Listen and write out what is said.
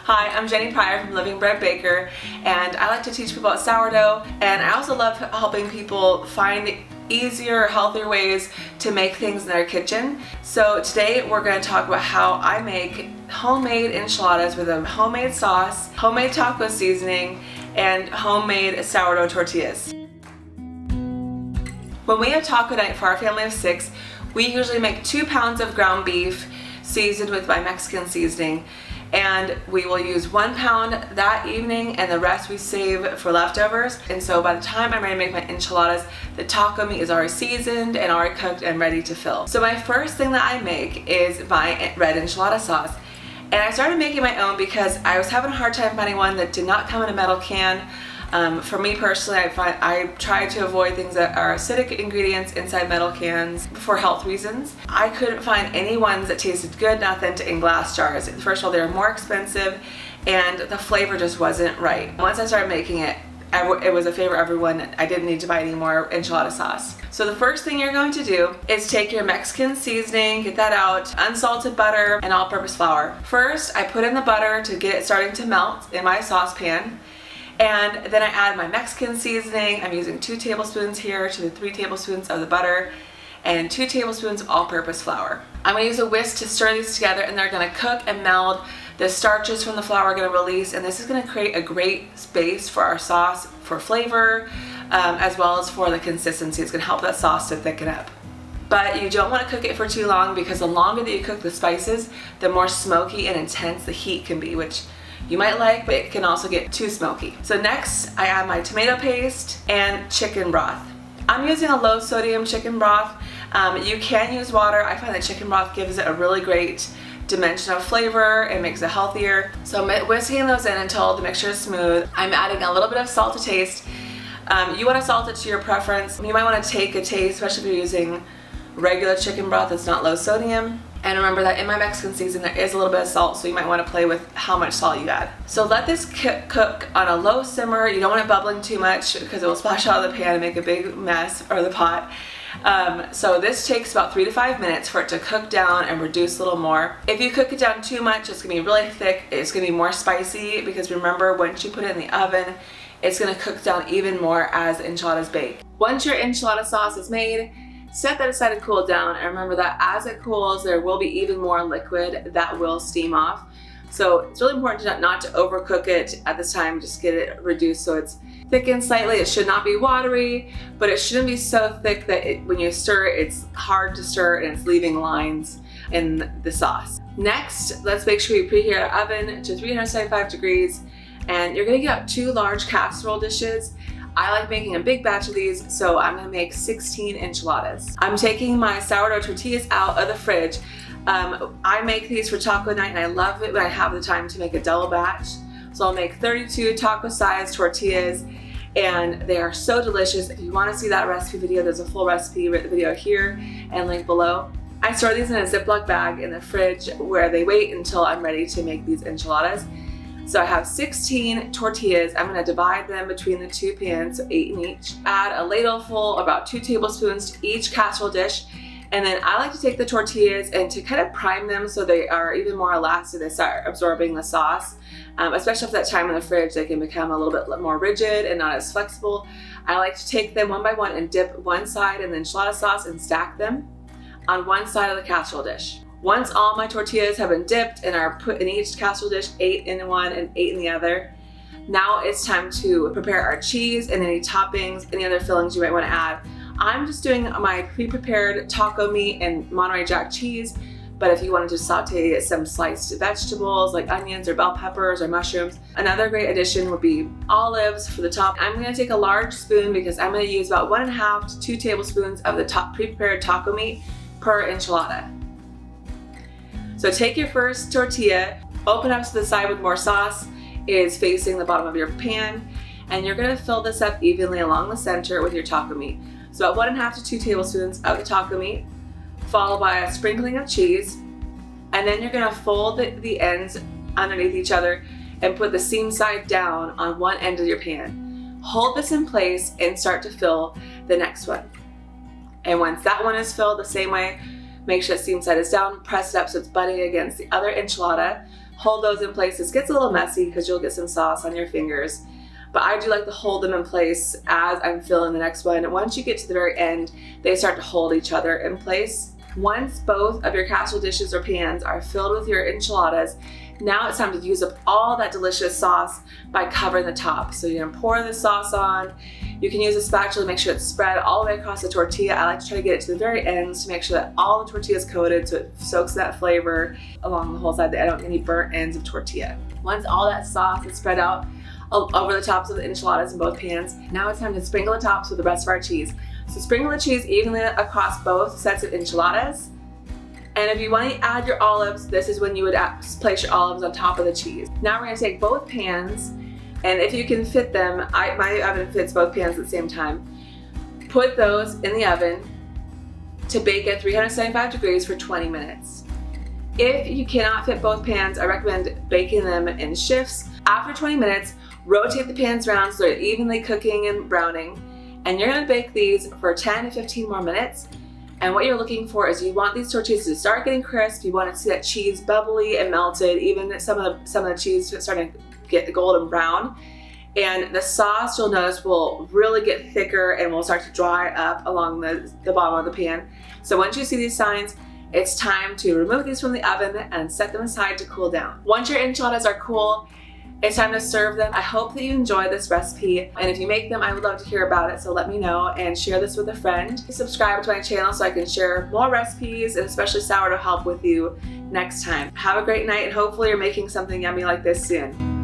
Hi, I'm Jenny Pryor from Living Bread Baker, and I like to teach people about sourdough, and I also love helping people find easier, healthier ways to make things in their kitchen. So today we're going to talk about how I make homemade enchiladas with a homemade sauce, homemade taco seasoning, and homemade sourdough tortillas. When we have taco night for our family of 6, we usually make 2 pounds of ground beef seasoned with my Mexican seasoning, and we will use 1 pound that evening and the rest we save for leftovers. And so by the time I'm ready to make my enchiladas, the taco meat is already seasoned and already cooked and ready to fill. So my first thing that I make is my red enchilada sauce. And I started making my own because I was having a hard time finding one that did not come in a metal can. For me personally, I try to avoid things that are acidic ingredients inside metal cans for health reasons. I couldn't find any ones that tasted good and authentic in glass jars. First of all, they were more expensive and the flavor just wasn't right. Once I started making it, it was a favorite of everyone. I didn't need to buy any more enchilada sauce. So the first thing you're going to do is take your Mexican seasoning, get that out, unsalted butter, and all-purpose flour. First, I put in the butter to get it starting to melt in my saucepan. And then I add my Mexican seasoning. I'm using 2 tablespoons here to the 3 tablespoons of the butter and 2 tablespoons of all-purpose flour. I'm going to use a whisk to stir these together, and they're going to cook and meld. The starches from the flour are going to release, and this is going to create a great base for our sauce for flavor, as well as for the consistency. It's going to help that sauce to thicken up. But you don't want to cook it for too long, because the longer that you cook the spices, the more smoky and intense the heat can be, which you might like, but it can also get too smoky. So next, I add my tomato paste and chicken broth. I'm using a low sodium chicken broth. You can use water. I find that chicken broth gives it a really great dimension of flavor and makes it healthier. So I'm whisking those in until the mixture is smooth. I'm adding a little bit of salt to taste. You want to salt it to your preference. You might want to take a taste, especially if you're using regular chicken broth that's not low sodium. And remember that in my Mexican seasoning there is a little bit of salt, so you might want to play with how much salt you add. So let this cook on a low simmer. You don't want it bubbling too much because it will splash out of the pan and make a big mess, or the pot. So this takes about 3 to 5 minutes for it to cook down and reduce a little more. If you cook it down too much, it's going to be really thick. It's going to be more spicy, because remember, once you put it in the oven, it's going to cook down even more as enchiladas bake. Once your enchilada sauce is made, set that aside and cool down, and remember that as it cools, there will be even more liquid that will steam off. So it's really important not to overcook it at this time. Just get it reduced so it's thickened slightly. It should not be watery, but it shouldn't be so thick that when you stir it, it's hard to stir and it's leaving lines in the sauce. Next, let's make sure we preheat our oven to 375 degrees, and you're gonna get out 2 large casserole dishes. I like making a big batch of these, so I'm gonna make 16 enchiladas. I'm taking my sourdough tortillas out of the fridge. I make these for taco night, and I love it when I have the time to make a double batch. So I'll make 32 taco-sized tortillas, and they are so delicious. If you wanna see that recipe video, there's a full recipe video here and link below. I store these in a Ziploc bag in the fridge where they wait until I'm ready to make these enchiladas. So I have 16 tortillas. I'm going to divide them between the 2 pans, so 8 in each. Add a ladleful, about 2 tablespoons to each casserole dish. And then I like to take the tortillas and to kind of prime them so they are even more elastic. They start absorbing the sauce. Especially at that time in the fridge, they can become a little bit more rigid and not as flexible. I like to take them one by one and dip one side in the enchilada sauce and stack them on one side of the casserole dish. Once all my tortillas have been dipped and are put in each casserole dish, 8 in one and 8 in the other, now it's time to prepare our cheese and any toppings, any other fillings you might want to add. I'm just doing my pre-prepared taco meat and Monterey Jack cheese, but if you wanted to saute some sliced vegetables like onions or bell peppers or mushrooms, another great addition would be olives for the top. I'm going to take a large spoon because I'm going to use about 1.5 to 2 tablespoons of the pre-prepared taco meat per enchilada. So take your first tortilla, open up to the side with more sauce, is facing the bottom of your pan, and you're going to fill this up evenly along the center with your taco meat. So about 1.5 to 2 tablespoons of the taco meat, followed by a sprinkling of cheese, and then you're going to fold the ends underneath each other and put the seam side down on one end of your pan. Hold this in place and start to fill the next one. And once that one is filled the same way, make sure the seam side is down, press it up so it's butting against the other enchilada. hold those in place. This gets a little messy because you'll get some sauce on your fingers, but I do like to hold them in place as I'm filling the next one. And once you get to the very end, they start to hold each other in place. Once both of your casserole dishes or pans are filled with your enchiladas, now it's time to use up all that delicious sauce by covering the top. So you're gonna pour the sauce on. You can use a spatula to make sure it's spread all the way across the tortilla. I like to try to get it to the very ends to make sure that all the tortilla is coated so it soaks that flavor along the whole side, that I don't get any burnt ends of tortilla. Once all that sauce is spread out over the tops of the enchiladas in both pans, now it's time to sprinkle the tops with the rest of our cheese. So sprinkle the cheese evenly across both sets of enchiladas. And if you want to add your olives, this is when you would place your olives on top of the cheese. Now we're going to take both pans, and if you can fit them, my oven fits both pans at the same time. Put those in the oven to bake at 375 degrees for 20 minutes. If you cannot fit both pans, I recommend baking them in shifts. After 20 minutes, rotate the pans around so they're evenly cooking and browning. And you're going to bake these for 10 to 15 more minutes. And what you're looking for is you want these tortillas to start getting crisp. You want to see that cheese bubbly and melted, even some of the cheese starting to get golden brown. And the sauce, you'll notice, will really get thicker and will start to dry up along the bottom of the pan. So once you see these signs, it's time to remove these from the oven and set them aside to cool down. Once your enchiladas are cool, it's time to serve them. I hope that you enjoy this recipe, and if you make them, I would love to hear about it, so let me know and share this with a friend. Subscribe to my channel so I can share more recipes and especially sourdough help with you next time. Have a great night, and hopefully you're making something yummy like this soon.